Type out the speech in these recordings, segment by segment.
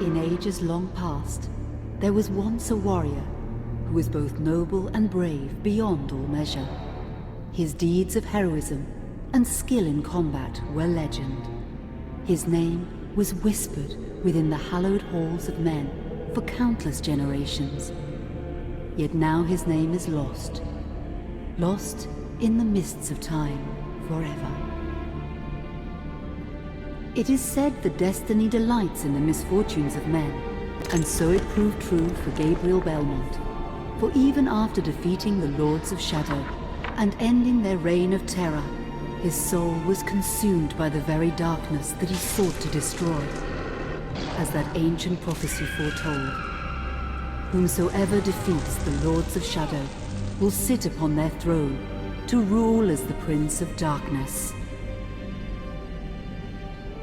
In ages long past, there was once a warrior who was both noble and brave beyond all measure. His deeds of heroism and skill in combat were legend. His name was whispered within the hallowed halls of men for countless generations. Yet now his name is lost, lost in the mists of time forever. It is said that destiny delights in the misfortunes of men, and so it proved true for Gabriel Belmont. For even after defeating the Lords of Shadow and ending their reign of terror, his soul was consumed by the very darkness that he sought to destroy. As that ancient prophecy foretold, whomsoever defeats the Lords of Shadow will sit upon their throne to rule as the Prince of Darkness.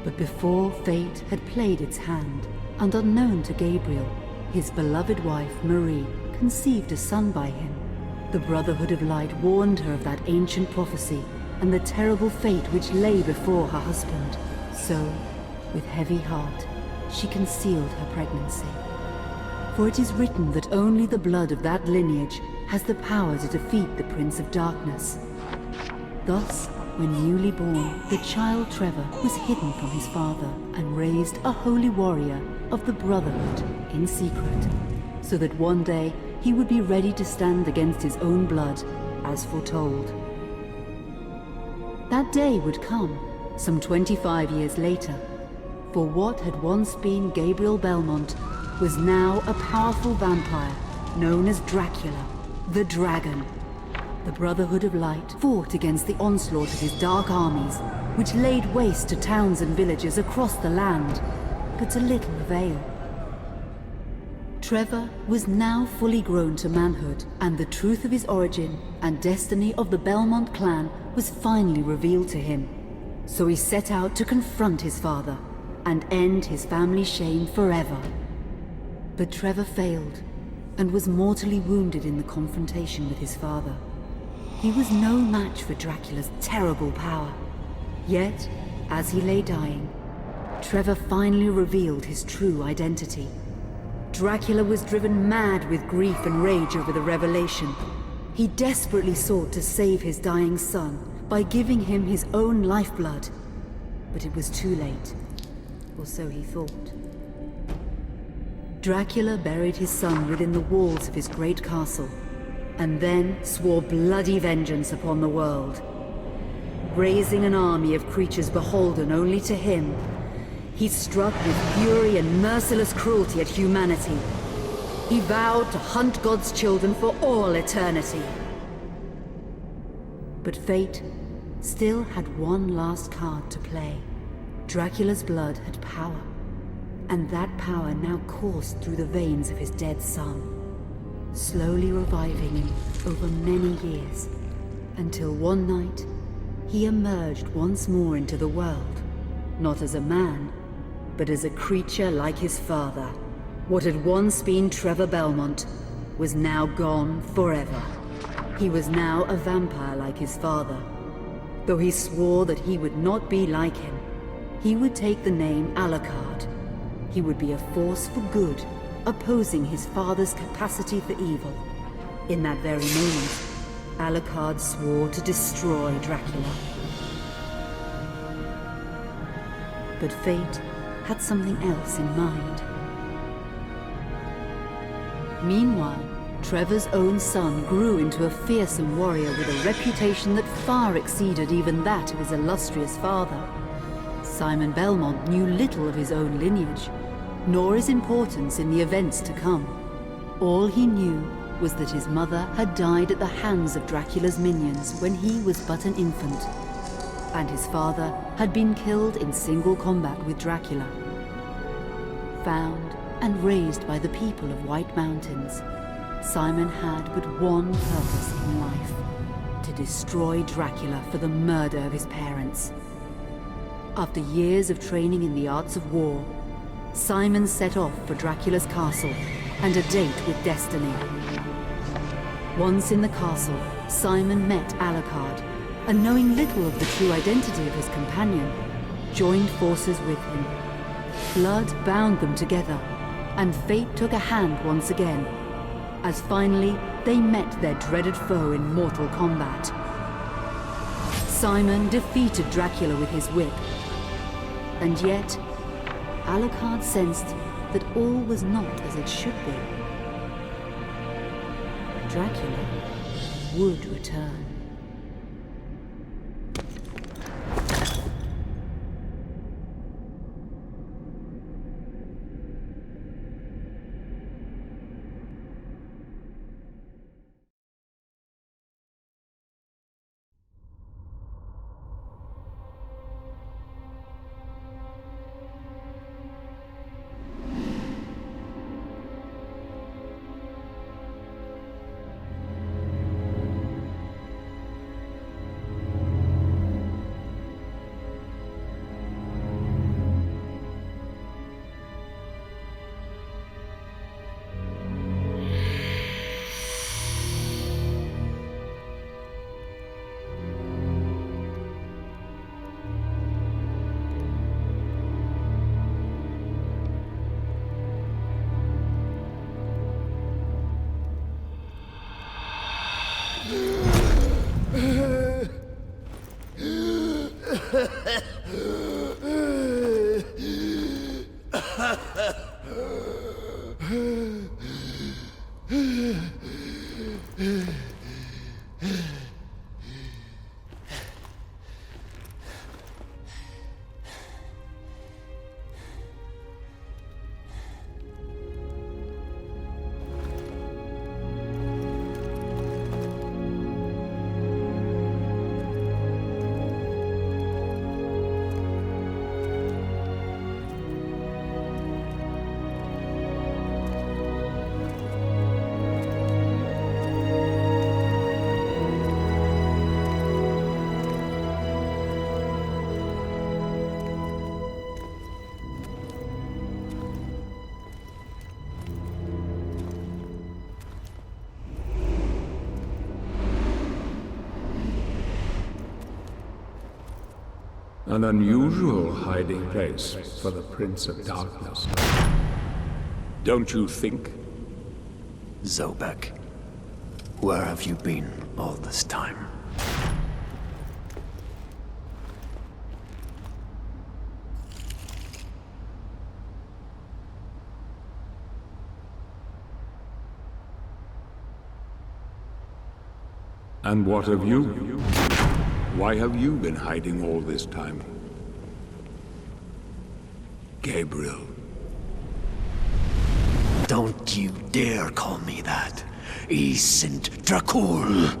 But before fate had played its hand, and unknown to Gabriel, his beloved wife Marie conceived a son by him. The Brotherhood of Light warned her of that ancient prophecy and the terrible fate which lay before her husband. So, with heavy heart, she concealed her pregnancy. For it is written that only the blood of that lineage has the power to defeat the Prince of Darkness. Thus, when newly born, the child Trevor was hidden from his father and raised a holy warrior of the Brotherhood in secret, so that one day he would be ready to stand against his own blood, as foretold. That day would come, some 25 years later, for what had once been Gabriel Belmont was now a powerful vampire known as Dracula, the Dragon. The Brotherhood of Light fought against the onslaught of his dark armies, which laid waste to towns and villages across the land, but to little avail. Trevor was now fully grown to manhood, and the truth of his origin and destiny of the Belmont clan was finally revealed to him. So he set out to confront his father and end his family's shame forever. But Trevor failed and was mortally wounded in the confrontation with his father. He was no match for Dracula's terrible power. Yet, as he lay dying, Trevor finally revealed his true identity. Dracula was driven mad with grief and rage over the revelation. He desperately sought to save his dying son by giving him his own lifeblood. But it was too late, or so he thought. Dracula buried his son within the walls of his great castle, and then swore bloody vengeance upon the world. Raising an army of creatures beholden only to him, he struck with fury and merciless cruelty at humanity. He vowed to hunt God's children for all eternity. But fate still had one last card to play. Dracula's blood had power, and that power now coursed through the veins of his dead son, slowly reviving him over many years, until one night he emerged once more into the world, not as a man, but as a creature like his father. What had once been Trevor Belmont was now gone forever. He was now a vampire like his father. Though he swore that he would not be like him, he would take the name Alucard. He would be a force for good, opposing his father's capacity for evil. In that very moment, Alucard swore to destroy Dracula. But fate had something else in mind. Meanwhile, Trevor's own son grew into a fearsome warrior with a reputation that far exceeded even that of his illustrious father. Simon Belmont knew little of his own lineage, nor his importance in the events to come. All he knew was that his mother had died at the hands of Dracula's minions when he was but an infant, and his father had been killed in single combat with Dracula. Found and raised by the people of White Mountains, Simon had but one purpose in life: to destroy Dracula for the murder of his parents. After years of training in the arts of war, Simon set off for Dracula's castle and a date with destiny. Once in the castle, Simon met Alucard, and knowing little of the true identity of his companion, joined forces with him. Blood bound them together, and fate took a hand once again, as finally they met their dreaded foe in mortal combat. Simon defeated Dracula with his whip, and yet Alucard sensed that all was not as it should be. Dracula would return. An unusual hiding place for the Prince of Darkness. Don't you think? Zobek, where have you been all this time? And what of you? Why have you been hiding all this time? Gabriel. Don't you dare call me that. I sind Dracula.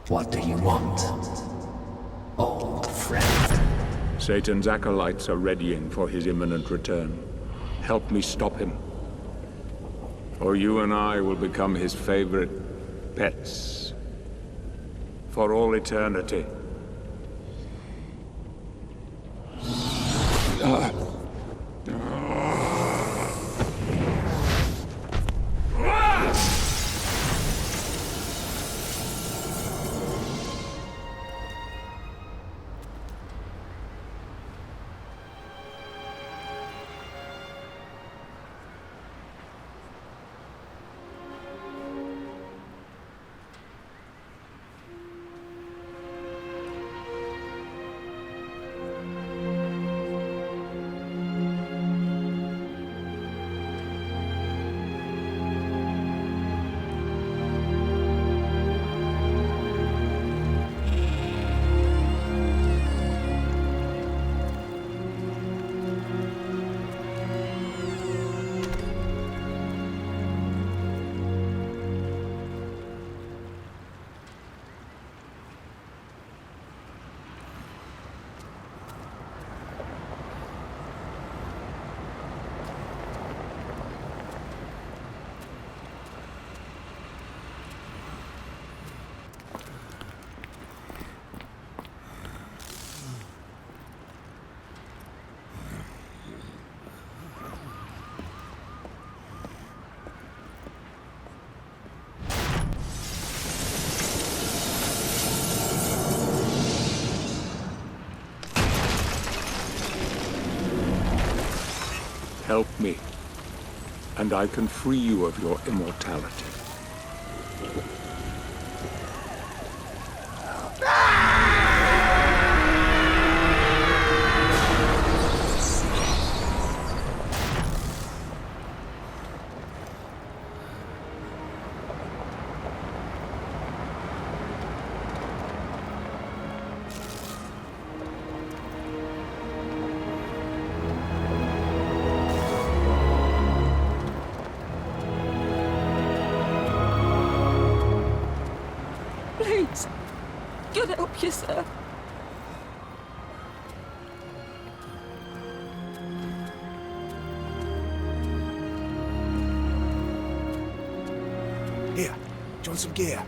What do you want, old friend? Satan's acolytes are readying for his imminent return. Help me stop him, or you and I will become his favorite pets for all eternity. Help me, and I can free you of your immortality. Please, God help you, sir. Here, do you want some gear?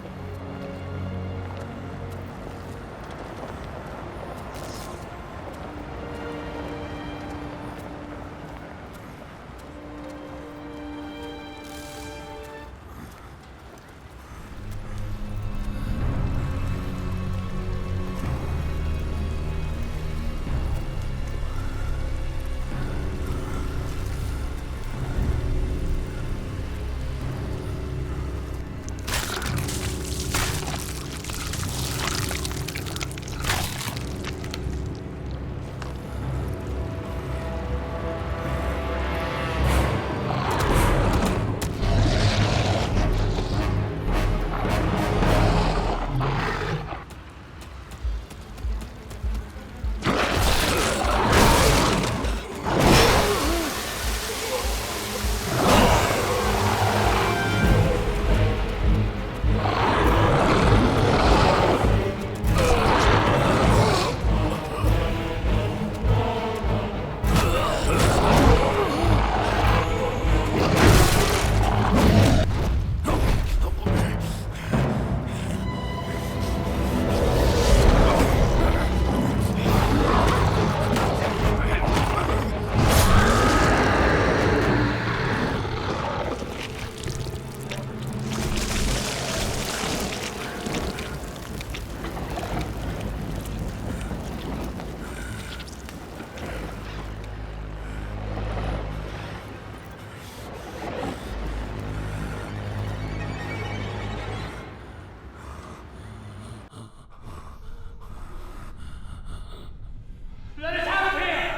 Let us out of here!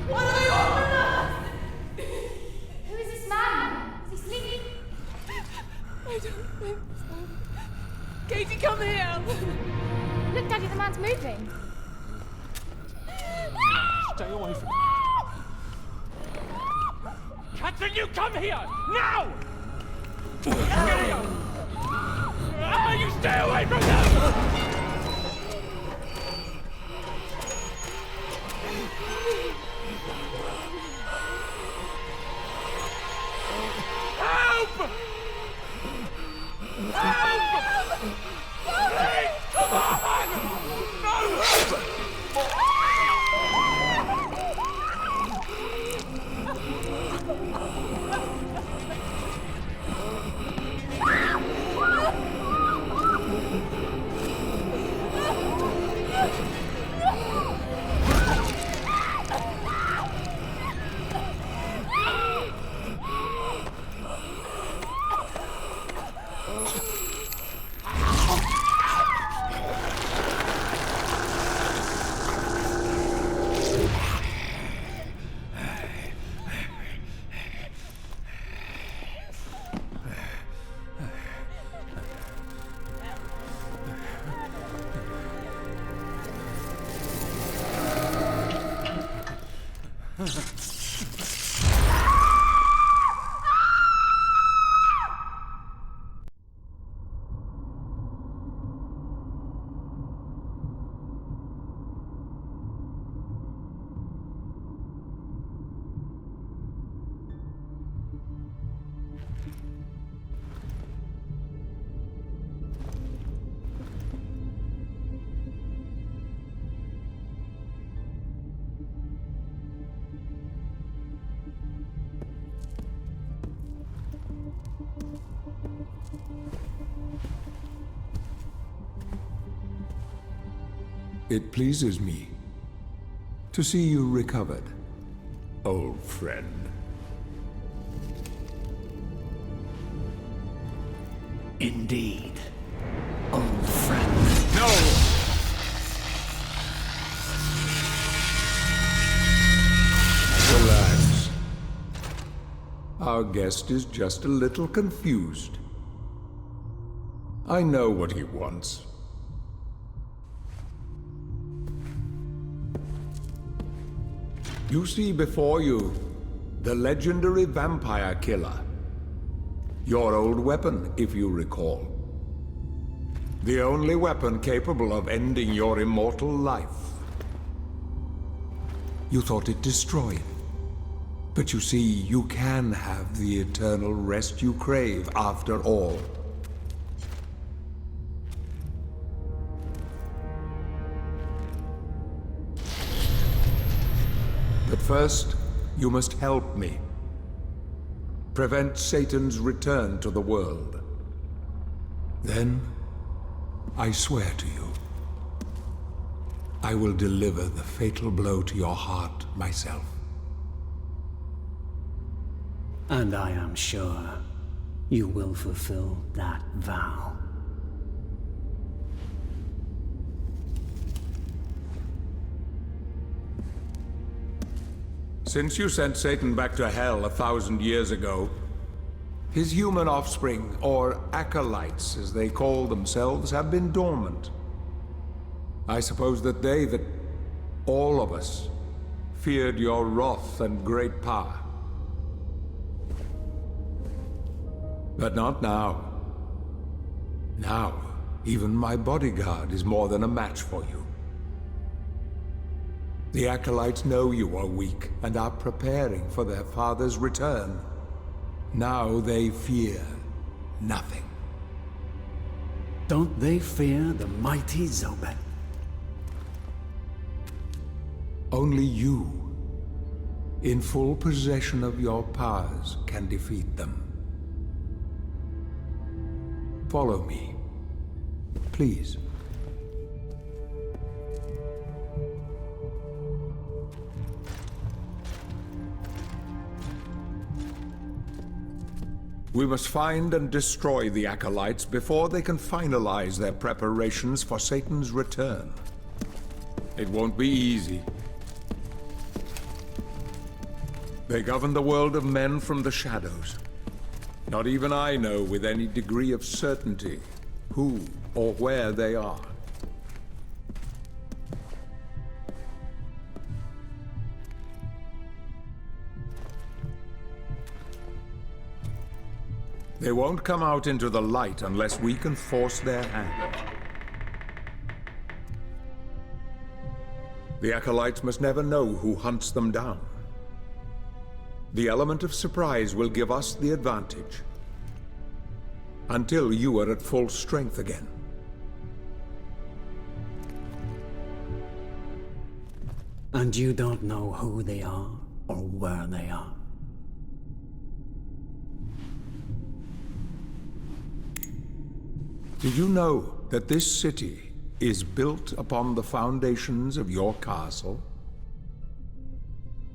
Why do they open us? Who is this man? Is he sleeping? I don't think so. Katie, come here! Look, Daddy, the man's moving. Stay away from me. Catherine, you come here! Now! Get here! You stay away from them! Help! Help! Please, come on! No! It pleases me to see you recovered, old friend. Indeed, old friend. No! Relax. Our guest is just a little confused. I know what he wants. You see before you the legendary vampire killer. Your old weapon, if you recall. The only weapon capable of ending your immortal life. You thought it destroyed. But you see, you can have the eternal rest you crave after all. But first, you must help me. Prevent Satan's return to the world. Then, I swear to you, I will deliver the fatal blow to your heart myself. And I am sure you will fulfill that vow. Since you sent Satan back to hell 1,000 years ago, his human offspring, or acolytes as they call themselves, have been dormant. I suppose that all of us, feared your wrath and great power. But not now. Now, even my bodyguard is more than a match for you. The acolytes know you are weak and are preparing for their father's return. Now they fear nothing. Don't they fear the mighty Zobek? Only you, in full possession of your powers, can defeat them. Follow me, please. We must find and destroy the acolytes before they can finalize their preparations for Satan's return. It won't be easy. They govern the world of men from the shadows. Not even I know with any degree of certainty who or where they are. They won't come out into the light unless we can force their hand. The acolytes must never know who hunts them down. The element of surprise will give us the advantage. Until you are at full strength again. And you don't know who they are or where they are? Did you know that this city is built upon the foundations of your castle?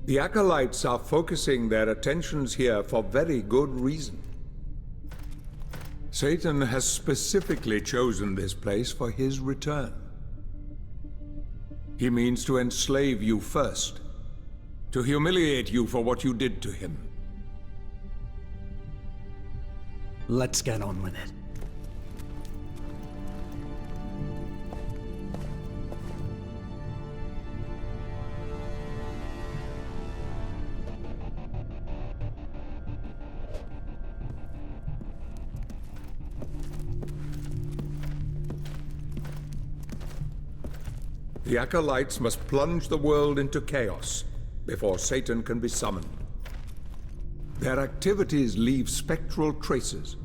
The acolytes are focusing their attentions here for very good reason. Satan has specifically chosen this place for his return. He means to enslave you first, to humiliate you for what you did to him. Let's get on with it. The acolytes must plunge the world into chaos before Satan can be summoned. Their activities leave spectral traces,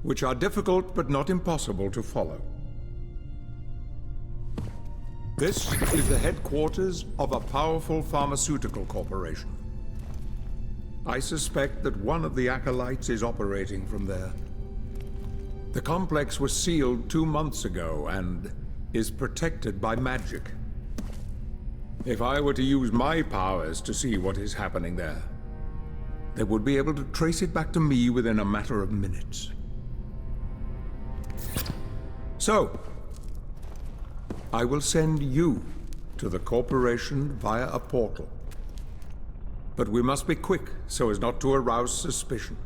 which are difficult but not impossible to follow. This is the headquarters of a powerful pharmaceutical corporation. I suspect that one of the acolytes is operating from there. The complex was sealed 2 months ago and is protected by magic. If I were to use my powers to see what is happening there, they would be able to trace it back to me within a matter of minutes. So, I will send you to the corporation via a portal. But we must be quick so as not to arouse suspicion.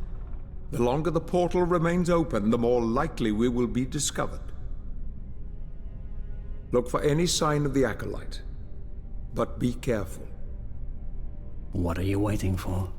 The longer the portal remains open, the more likely we will be discovered. Look for any sign of the acolyte, but be careful. What are you waiting for?